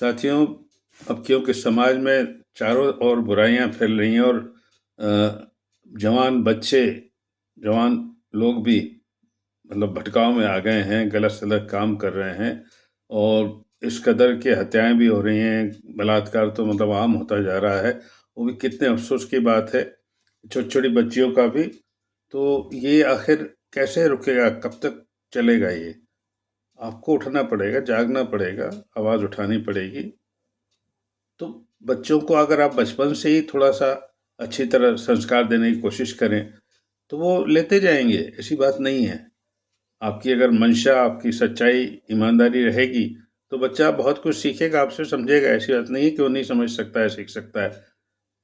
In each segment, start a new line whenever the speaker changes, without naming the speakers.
साथियों, अब क्योंकि समाज में चारों ओर बुराइयां फैल रही हैं और जवान बच्चे, जवान लोग भी मतलब भटकाव में आ गए हैं, गलत-सलत काम कर रहे हैं और इस कदर के हत्याएं भी हो रही हैं, बलात्कार तो मतलब आम होता जा रहा है। वो भी कितने अफ़सोस की बात है, छोटी-छोटी बच्चियों का भी। तो ये आखिर कैसे रुकेगा, कब तक चलेगा ये? आपको उठना पड़ेगा, जागना पड़ेगा, आवाज़ उठानी पड़ेगी। तो बच्चों को अगर आप बचपन से ही थोड़ा-सा अच्छी तरह संस्कार देने की कोशिश करें, तो वो लेते जाएँगे, ऐसी बात नहीं है। आपकी अगर मंशा, आपकी सच्चाई, ईमानदारी रहेगी, तो बच्चा बहुत कुछ सीखेगा आपसे, समझेगा। ऐसी बात नहीं है कि वो नहीं समझ सकता है, सीख सकता है।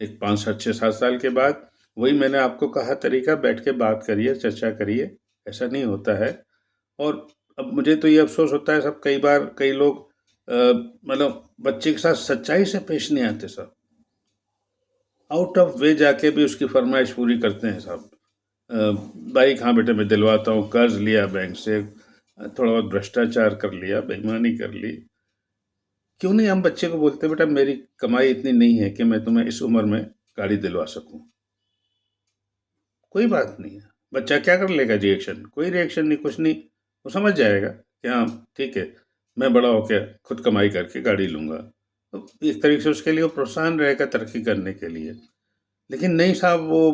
एक 5 साल 6-7 साल के बाद वही मैंने आपको कहा तरीका, बैठ के बात करिए, चर्चा करिए, ऐसा नहीं होता है। और अब मुझे तो ये अफ़सोस होता है साहब, कई बार कई लोग मतलब बच्चे के साथ सच्चाई से पेश नहीं आते साहब। आउट ऑफ वे जाके भी उसकी फ़रमाइश पूरी करते हैं साहब। अ, बाइक हाँ बेटे मैं दिलवाता हूँ, कर्ज़ लिया बैंक से, थोड़ा बहुत भ्रष्टाचार कर लिया, बेईमानी कर ली। क्यों नहीं हम बच्चे को बोलते बेटा मेरी कमाई इतनी नहीं है कि मैं तुम्हें इस उम्र में गाड़ी दिलवा सकूँ। कोई बात नहीं है। बच्चा क्या कर लेगा रिएक्शन? कोई रिएक्शन नहीं, कुछ नहीं। वो समझ जाएगा कि हाँ, ठीक है, मैं बड़ा हो के खुद कमाई करके गाड़ी लूँगा। तो एक तरीके से उसके लिए वो प्रोत्साहन रहेगा तरक्की करने के लिए। लेकिन नहीं साहब, वो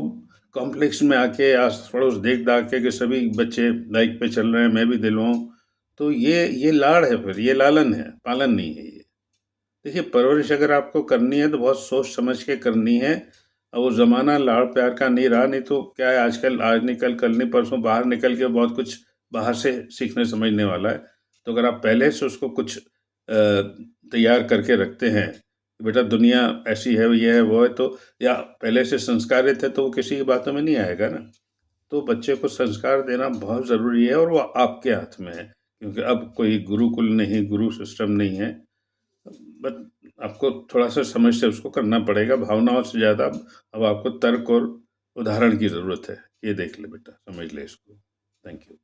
कॉम्प्लेक्स में आके आस-पड़ोस देख-दाख के सभी बच्चे बाइक पे चल रहे हैं, मैं भी दिलवाऊँ। तो ये लाड़ है फिर, ये लालन है, पालन नहीं है ये। देखिए, परवरिश अगर आपको करनी है तो बहुत सोच समझ के करनी है। अब वो ज़माना लाड़ प्यार का नहीं रहा, नहीं तो क्या है आजकल आज नहीं कल नहीं परसों बाहर निकल के बहुत कुछ बाहर से सीखने समझने वाला है। तो अगर आप पहले से उसको कुछ तैयार करके रखते हैं, बेटा दुनिया ऐसी है, ये है, वो है, तो या पहले से संस्कारित है तो वो किसी की बातों में नहीं आएगा ना। तो बच्चे को संस्कार देना बहुत ज़रूरी है और वो आपके हाथ में है। क्योंकि अब कोई गुरुकुल नहीं, गुरु सिस्टम नहीं है। बट आपको थोड़ा-सा समझ से उसको करना पड़ेगा, भावनाओं से ज़्यादा अब आपको तर्क और उदाहरण की ज़रूरत है। ये देख ले बेटा, समझ ले इसको। Thank you.